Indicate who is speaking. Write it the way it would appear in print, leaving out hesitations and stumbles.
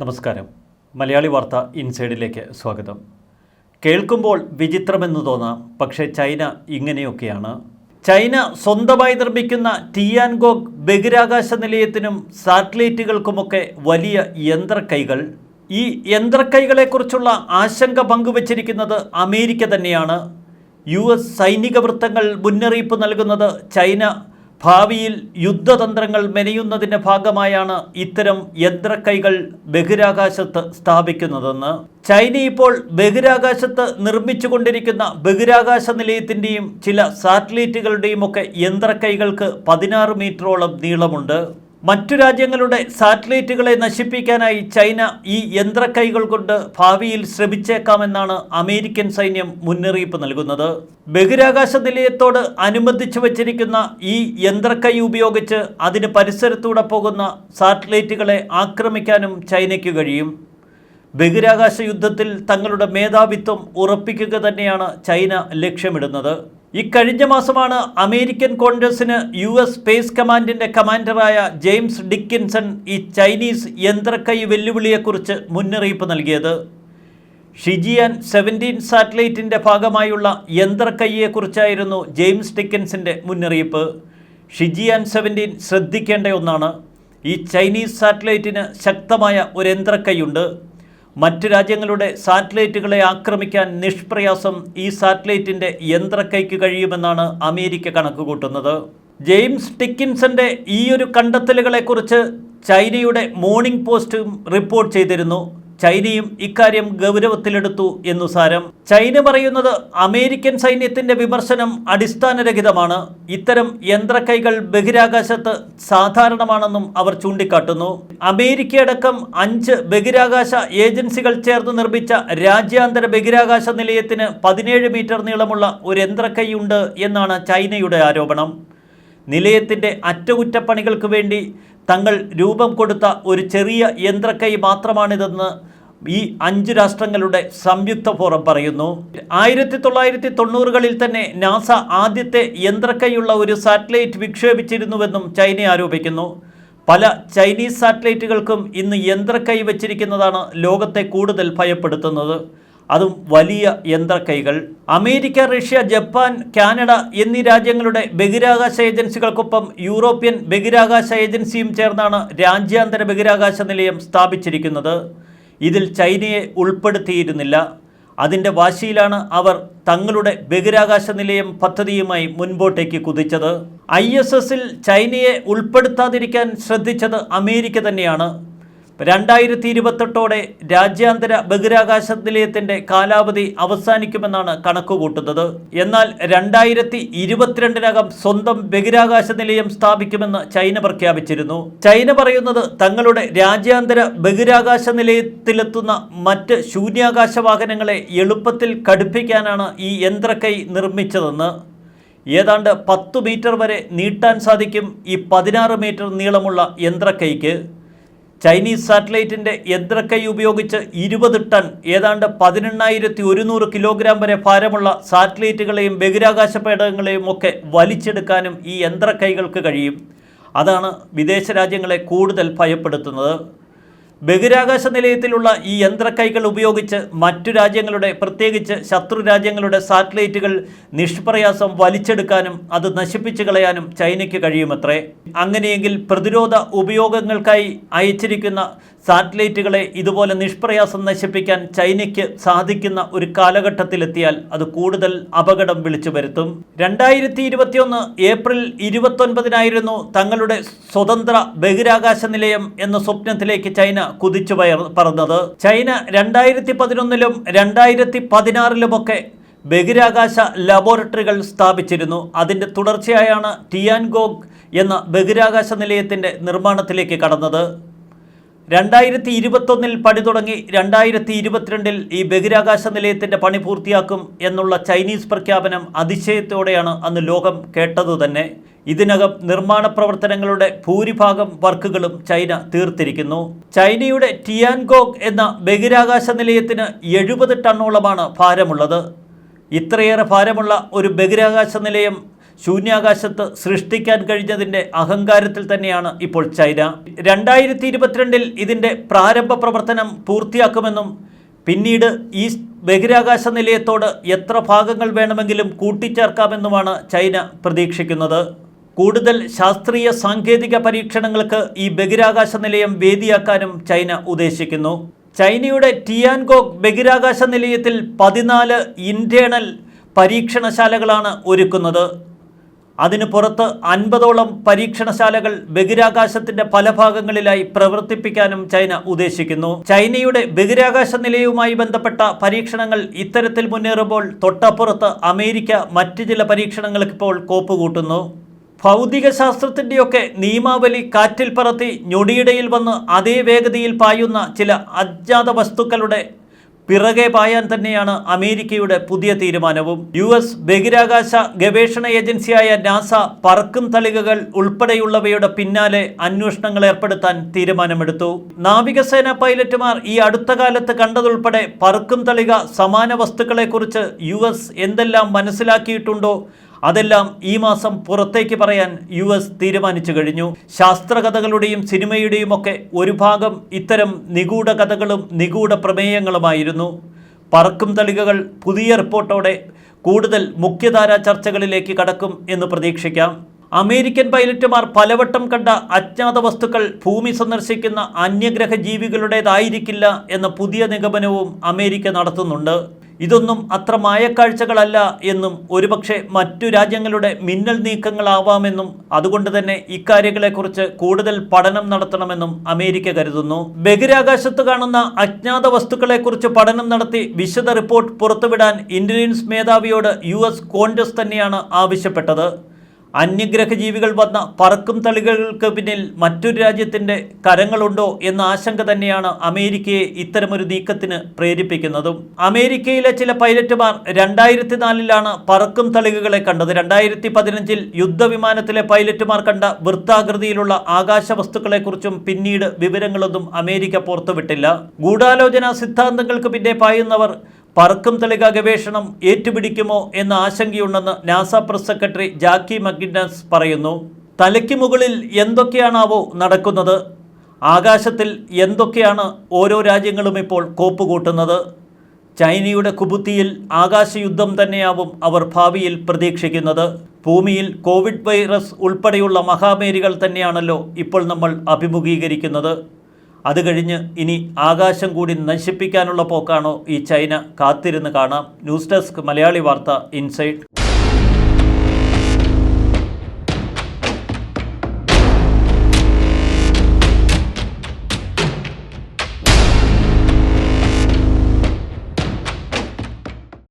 Speaker 1: നമസ്കാരം. മലയാളി വാർത്ത ഇൻസൈഡിലേക്ക് സ്വാഗതം. കേൾക്കുമ്പോൾ വിചിത്രമെന്ന് തോന്നാം, പക്ഷേ ചൈന ഇങ്ങനെയൊക്കെയാണ്. ചൈന സ്വന്തമായി നിർമ്മിക്കുന്ന ടിയാൻഗോങ് ബഹിരാകാശ നിലയത്തിനും സാറ്റലൈറ്റുകൾക്കുമൊക്കെ വലിയ യന്ത്രക്കൈകൾ. ഈ യന്ത്രക്കൈകളെക്കുറിച്ചുള്ള ആശങ്ക പങ്കുവച്ചിരിക്കുന്നത് അമേരിക്ക തന്നെയാണ്. US സൈനിക വൃത്തങ്ങൾ മുന്നറിയിപ്പ് നൽകുന്നത് ചൈന ഭാവിയിൽ യുദ്ധതന്ത്രങ്ങൾ മെനയുന്നതിൻ്റെ ഭാഗമായാണ് ഇത്തരം യന്ത്രക്കൈകൾ ബഹിരാകാശത്ത് സ്ഥാപിക്കുന്നതെന്ന്. ചൈന ഇപ്പോൾ ബഹിരാകാശത്ത് നിർമ്മിച്ചുകൊണ്ടിരിക്കുന്ന ബഹിരാകാശ നിലയത്തിൻ്റെയും ചില സാറ്റലൈറ്റുകളുടെയും ഒക്കെ യന്ത്രക്കൈകൾക്ക് 16 മീറ്ററോളം നീളമുണ്ട്. മറ്റു രാജ്യങ്ങളുടെ സാറ്റലൈറ്റുകളെ നശിപ്പിക്കാനായി ചൈന ഈ യന്ത്രക്കൈകൾ കൊണ്ട് ഭാവിയിൽ ശ്രമിച്ചേക്കാമെന്നാണ് അമേരിക്കൻ സൈന്യം മുന്നറിയിപ്പ് നൽകുന്നത്. ബഹിരാകാശ നിലയത്തോട് അനുബന്ധിച്ചു വച്ചിരിക്കുന്ന ഈ യന്ത്രക്കൈ ഉപയോഗിച്ച് അതിന് പരിസരത്തൂടെ പോകുന്ന സാറ്റലൈറ്റുകളെ ആക്രമിക്കാനും ചൈനയ്ക്ക് കഴിയും. ബഹിരാകാശ യുദ്ധത്തിൽ തങ്ങളുടെ മേധാവിത്വം ഉറപ്പിക്കുക തന്നെയാണ് ചൈന ലക്ഷ്യമിടുന്നത്. ഇക്കഴിഞ്ഞ മാസമാണ് അമേരിക്കൻ കോൺഗ്രസിന് US സ്പേസ് കമാൻഡിൻ്റെ കമാൻഡറായ ജെയിംസ് ഡിക്കിൻസൺ ഈ ചൈനീസ് യന്ത്രക്കൈ വെല്ലുവിളിയെക്കുറിച്ച് മുന്നറിയിപ്പ് നൽകിയത്. ഷിജിയാൻ 17 സാറ്റലൈറ്റിൻ്റെ ഭാഗമായുള്ള യന്ത്രക്കൈയെക്കുറിച്ചായിരുന്നു ജെയിംസ് ഡിക്കിൻസൻ്റെ മുന്നറിയിപ്പ്. ഷിജിയാൻ 17 ശ്രദ്ധിക്കേണ്ട ഒന്നാണ്. ഈ ചൈനീസ് സാറ്റലൈറ്റിന് ശക്തമായ ഒരു യന്ത്രക്കൈയുണ്ട്. മറ്റു രാജ്യങ്ങളുടെ സാറ്റലൈറ്റുകളെ ആക്രമിക്കാൻ നിഷ്പ്രയാസം ഈ സാറ്റലൈറ്റിൻ്റെ യന്ത്രക്കൈക്ക് കഴിയുമെന്നാണ് അമേരിക്ക കണക്കുകൂട്ടുന്നത്. ജെയിംസ് ഡിക്കിൻസന്റെ ഈയൊരു കണ്ടെത്തലുകളെക്കുറിച്ച് ചൈനയുടെ മോർണിംഗ് പോസ്റ്റും റിപ്പോർട്ട് ചെയ്തിരുന്നു. ചൈനയും ഇക്കാര്യം ഗൗരവത്തിലെടുത്തു എന്നു സാരം. ചൈന പറയുന്നത് അമേരിക്കൻ സൈന്യത്തിൻ്റെ വിമർശനം അടിസ്ഥാനരഹിതമാണ്. ഇത്തരം യന്ത്രക്കൈകൾ ബഹിരാകാശത്ത് സാധാരണമാണെന്നും അവർ ചൂണ്ടിക്കാട്ടുന്നു. അമേരിക്കയടക്കം 5 ബഹിരാകാശ ഏജൻസികൾ ചേർന്ന് നിർമ്മിച്ച രാജ്യാന്തര ബഹിരാകാശ നിലയത്തിന് 17 മീറ്റർ നീളമുള്ള ഒരു യന്ത്രക്കൈയുണ്ട് എന്നാണ് ചൈനയുടെ ആരോപണം. നിലയത്തിൻ്റെ അറ്റകുറ്റപ്പണികൾക്ക് വേണ്ടി തങ്ങൾ രൂപം കൊടുത്ത ഒരു ചെറിയ യന്ത്രക്കൈ മാത്രമാണിതെന്ന് ഈ 5 രാഷ്ട്രങ്ങളുടെ സംയുക്ത ഫോറം പറയുന്നു. 1990കളിൽ തന്നെ നാസ ആദ്യത്തെ യന്ത്രക്കൈയുള്ള ഒരു സാറ്റലൈറ്റ് വിക്ഷേപിച്ചിരുന്നുവെന്നും ചൈന ആരോപിക്കുന്നു. പല ചൈനീസ് സാറ്റലൈറ്റുകൾക്കും ഇന്ന് യന്ത്രക്കൈ വച്ചിരിക്കുന്നതാണ് ലോകത്തെ കൂടുതൽ ഭയപ്പെടുത്തുന്നത്, അതും വലിയ യന്ത്രക്കൈകൾ. അമേരിക്ക, റഷ്യ, ജപ്പാൻ, കാനഡ എന്നീ രാജ്യങ്ങളുടെ ബഹിരാകാശ ഏജൻസികൾക്കൊപ്പം യൂറോപ്യൻ ബഹിരാകാശ ഏജൻസിയും ചേർന്നാണ് രാജ്യാന്തര ബഹിരാകാശ നിലയം സ്ഥാപിച്ചിരിക്കുന്നത്. ഇതിൽ ചൈനയെ ഉൾപ്പെടുത്തിയിരുന്നില്ല. അതിൻ്റെ വാശിയിലാണ് അവർ തങ്ങളുടെ ബഹിരാകാശ നിലയം പദ്ധതിയുമായി മുൻപോട്ടേക്ക് കുതിച്ചത്. ISSൽ ചൈനയെ ഉൾപ്പെടുത്താതിരിക്കാൻ ശ്രദ്ധിച്ചത് അമേരിക്ക തന്നെയാണ്. 2028ഓടെ രാജ്യാന്തര ബഹിരാകാശ നിലയത്തിൻ്റെ കാലാവധി അവസാനിക്കുമെന്നാണ് കണക്കുകൂട്ടുന്നത്. എന്നാൽ 2022നകം സ്വന്തം ബഹിരാകാശ നിലയം സ്ഥാപിക്കുമെന്ന് ചൈന പ്രഖ്യാപിച്ചിരുന്നു. ചൈന പറയുന്നത് തങ്ങളുടെ രാജ്യാന്തര ബഹിരാകാശ നിലയത്തിലെത്തുന്ന മറ്റ് ശൂന്യാകാശ വാഹനങ്ങളെ എളുപ്പത്തിൽ ഘടിപ്പിക്കാനാണ് ഈ യന്ത്രക്കൈ നിർമ്മിച്ചതെന്ന്. ഏതാണ്ട് 10 മീറ്റർ വരെ നീട്ടാൻ സാധിക്കും ഈ 16 മീറ്റർ നീളമുള്ള യന്ത്രക്കൈക്ക്. ചൈനീസ് സാറ്റലൈറ്റിൻ്റെ യന്ത്രക്കൈ ഉപയോഗിച്ച് 20 ടൺ, ഏതാണ്ട് 18,100 കിലോഗ്രാം വരെ ഭാരമുള്ള സാറ്റലൈറ്റുകളെയും ബഹിരാകാശ പേടകങ്ങളെയും ഒക്കെ വലിച്ചെടുക്കാനും ഈ യന്ത്രക്കൈകൾക്ക് കഴിയും. അതാണ് വിദേശ രാജ്യങ്ങളെ കൂടുതൽ ഭയപ്പെടുത്തുന്നത്. ബഹിരാകാശ നിലയത്തിലുള്ള ഈ യന്ത്രക്കൈകൾ ഉപയോഗിച്ച് മറ്റു രാജ്യങ്ങളുടെ, പ്രത്യേകിച്ച് ശത്രു രാജ്യങ്ങളുടെ സാറ്റലൈറ്റുകൾ നിഷ്പ്രയാസം വലിച്ചെടുക്കാനും അത് നശിപ്പിച്ചു കളയാനും ചൈനയ്ക്ക് കഴിയുമത്രേ. അങ്ങനെയെങ്കിൽ പ്രതിരോധ ഉപയോഗങ്ങൾക്കായി അയച്ചിരിക്കുന്ന സാറ്റലൈറ്റുകളെ ഇതുപോലെ നിഷ്പ്രയാസം നശിപ്പിക്കാൻ ചൈനയ്ക്ക് സാധിക്കുന്ന ഒരു കാലഘട്ടത്തിലെത്തിയാൽ അത് കൂടുതൽ അപകടം വിളിച്ചു വരുത്തും. 2021 ഏപ്രിൽ 29 തങ്ങളുടെ സ്വതന്ത്ര ബഹിരാകാശ നിലയം എന്ന സ്വപ്നത്തിലേക്ക് ചൈന കുതിച്ചു പറന്നത്. ചൈന 2011ലും 2016ലുമൊക്കെ ബഹിരാകാശ ലബോറട്ടറികൾ സ്ഥാപിച്ചിരുന്നു. അതിൻ്റെ തുടർച്ചയായാണ് ടിയാൻഗോങ് എന്ന ബഹിരാകാശ നിലയത്തിൻ്റെ നിർമ്മാണത്തിലേക്ക് കടന്നത്. 2021 പണി തുടങ്ങി 2022 ഈ ബഹിരാകാശ നിലയത്തിൻ്റെ പണി പൂർത്തിയാക്കും എന്നുള്ള ചൈനീസ് പ്രഖ്യാപനം അതിശയത്തോടെയാണ് അന്ന് ലോകം കേട്ടതു തന്നെ. ഇതിനകം നിർമ്മാണ പ്രവർത്തനങ്ങളുടെ ഭൂരിഭാഗം വർക്കുകളും ചൈന തീർത്തിരിക്കുന്നു. ചൈനയുടെ ടിയാൻഗോങ് എന്ന ബഹിരാകാശ നിലയത്തിന് 70 ടണ്ണോളമാണ് ഭാരമുള്ളത്. ഇത്രയേറെ ഭാരമുള്ള ഒരു ബഹിരാകാശ നിലയം ശൂന്യാകാശത്ത് സൃഷ്ടിക്കാൻ കഴിഞ്ഞതിൻ്റെ അഹങ്കാരത്തിൽ തന്നെയാണ് ഇപ്പോൾ ചൈന. 2022 ഇതിൻ്റെ പ്രാരംഭ പ്രവർത്തനം പൂർത്തിയാക്കുമെന്നും പിന്നീട് ഈ ബഹിരാകാശ നിലയത്തോട് എത്ര ഭാഗങ്ങൾ വേണമെങ്കിലും കൂട്ടിച്ചേർക്കാമെന്നുമാണ് ചൈന പ്രതീക്ഷിക്കുന്നത്. കൂടുതൽ ശാസ്ത്രീയ സാങ്കേതിക പരീക്ഷണങ്ങൾക്ക് ഈ ബഹിരാകാശ നിലയം വേദിയാക്കാനും ചൈന ഉദ്ദേശിക്കുന്നു. ചൈനയുടെ ടിയാൻഗോങ് ബഹിരാകാശ നിലയത്തിൽ 14 ഇന്റേണൽ പരീക്ഷണശാലകളാണ് ഒരുക്കുന്നത്. അതിനു പുറത്ത് 50ഓളം പരീക്ഷണശാലകൾ ബഹിരാകാശത്തിന്റെ പല ഭാഗങ്ങളിലായി പ്രവർത്തിപ്പിക്കാനും ചൈന ഉദ്ദേശിക്കുന്നു. ചൈനയുടെ ബഹിരാകാശ നിലയവുമായി ബന്ധപ്പെട്ട പരീക്ഷണങ്ങൾ ഇത്തരത്തിൽ മുന്നേറുമ്പോൾ തൊട്ടപ്പുറത്ത് അമേരിക്ക മറ്റു ചില പരീക്ഷണങ്ങൾക്ക് ഇപ്പോൾ കോപ്പുകൂട്ടുന്നു. ഭൗതിക ശാസ്ത്രത്തിൻ്റെയൊക്കെ നിയമാവലി കാറ്റിൽ പറത്തി ഞൊടിയിടയിൽ വന്ന് അതേ വേഗതയിൽ പായുന്ന ചില അജ്ഞാത വസ്തുക്കളുടെ പിറകെ പായാൻ തന്നെയാണ് അമേരിക്കയുടെ പുതിയ തീരുമാനവും. US ബഹിരാകാശ ഗവേഷണ ഏജൻസിയായ നാസ പറക്കും തളികകൾ ഉൾപ്പെടെയുള്ളവയുടെ പിന്നാലെ അന്വേഷണങ്ങൾ ഏർപ്പെടുത്താൻ തീരുമാനമെടുത്തു. നാവികസേന പൈലറ്റുമാർ ഈ അടുത്ത കാലത്ത് കണ്ടതുൾപ്പെടെ പറക്കും തളിക സമാന വസ്തുക്കളെക്കുറിച്ച് US എന്തെല്ലാം മനസ്സിലാക്കിയിട്ടുണ്ടോ അതെല്ലാം ഈ മാസം പുറത്തേക്ക് പറയാൻ US തീരുമാനിച്ചു കഴിഞ്ഞു. ശാസ്ത്രകഥകളുടെയും സിനിമയുടെയും ഒക്കെ ഒരു ഭാഗം ഇത്തരം നിഗൂഢ കഥകളും നിഗൂഢ പ്രമേയങ്ങളുമായിരുന്നു. പറക്കും തളികകൾ പുതിയ റിപ്പോർട്ടോടെ കൂടുതൽ മുഖ്യധാരാ ചർച്ചകളിലേക്ക് കടക്കും എന്ന് പ്രതീക്ഷിക്കാം. അമേരിക്കൻ പൈലറ്റുമാർ പലവട്ടം കണ്ട അജ്ഞാത വസ്തുക്കൾ ഭൂമി സന്ദർശിക്കുന്ന അന്യഗ്രഹ ജീവികളുടേതായിരിക്കില്ല എന്ന പുതിയ നിഗമനവും അമേരിക്ക നടത്തുന്നുണ്ട്. ഇതൊന്നും അത്ര മായക്കാഴ്ചകളല്ല എന്നും ഒരുപക്ഷെ മറ്റു രാജ്യങ്ങളുടെ മിന്നൽ നീക്കങ്ങളാവാമെന്നും അതുകൊണ്ട് തന്നെ ഇക്കാര്യങ്ങളെക്കുറിച്ച് കൂടുതൽ പഠനം നടത്തണമെന്നും അമേരിക്ക കരുതുന്നു. ബഹിരാകാശത്ത് കാണുന്ന അജ്ഞാത വസ്തുക്കളെക്കുറിച്ച് പഠനം നടത്തി വിശദ റിപ്പോർട്ട് പുറത്തുവിടാൻ ഇന്റലിജൻസ് മേധാവിയോട് US കോൺഗ്രസ് തന്നെയാണ് ആവശ്യപ്പെട്ടത്. അന്യഗ്രഹ ജീവികൾ വന്ന പറക്കും തളികൾക്ക് പിന്നിൽ മറ്റൊരു രാജ്യത്തിൻ്റെ കരങ്ങളുണ്ടോ എന്ന ആശങ്ക തന്നെയാണ് അമേരിക്കയെ ഇത്തരമൊരു നീക്കത്തിന് പ്രേരിപ്പിക്കുന്നതും. അമേരിക്കയിലെ ചില പൈലറ്റുമാർ 2004 പറക്കും തളികകളെ കണ്ടത്. 2015 യുദ്ധവിമാനത്തിലെ പൈലറ്റുമാർ കണ്ട വൃത്താകൃതിയിലുള്ള ആകാശ വസ്തുക്കളെക്കുറിച്ചും പിന്നീട് വിവരങ്ങളൊന്നും അമേരിക്ക പുറത്തുവിട്ടില്ല. ഗൂഢാലോചന സിദ്ധാന്തങ്ങൾക്ക് പിന്നെ പായുന്നവർ പറക്കും തളിക ഗവേഷണം ഏറ്റുപിടിക്കുമോ എന്ന ആശങ്കയുണ്ടെന്ന് നാസ പ്രസ് സെക്രട്ടറി ജാക്കി മക്ഗിന്നസ് പറയുന്നു. തലയ്ക്ക് മുകളിൽ എന്തൊക്കെയാണാവോ നടക്കുന്നത്? ആകാശത്തിൽ എന്തൊക്കെയാണ് ഓരോ രാജ്യങ്ങളും ഇപ്പോൾ കോപ്പുകൂട്ടുന്നത്? ചൈനയുടെ കുബുത്തിയിൽ ആകാശയുദ്ധം തന്നെയാവും അവർ ഭാവിയിൽ പ്രതീക്ഷിക്കുന്നത്. ഭൂമിയിൽ കോവിഡ് വൈറസ് ഉൾപ്പെടെയുള്ള മഹാമാരികൾ തന്നെയാണല്ലോ ഇപ്പോൾ നമ്മൾ അഭിമുഖീകരിക്കുന്നത്. അത് കഴിഞ്ഞ് ഇനി ആകാശം കൂടി നശിപ്പിക്കാനുള്ള പോക്കാണോ ഈ ചൈന? കാത്തിരുന്ന് കാണാം. ന്യൂസ് ഡെസ്ക് മലയാളി വാർത്ത ഇൻസൈറ്റ്.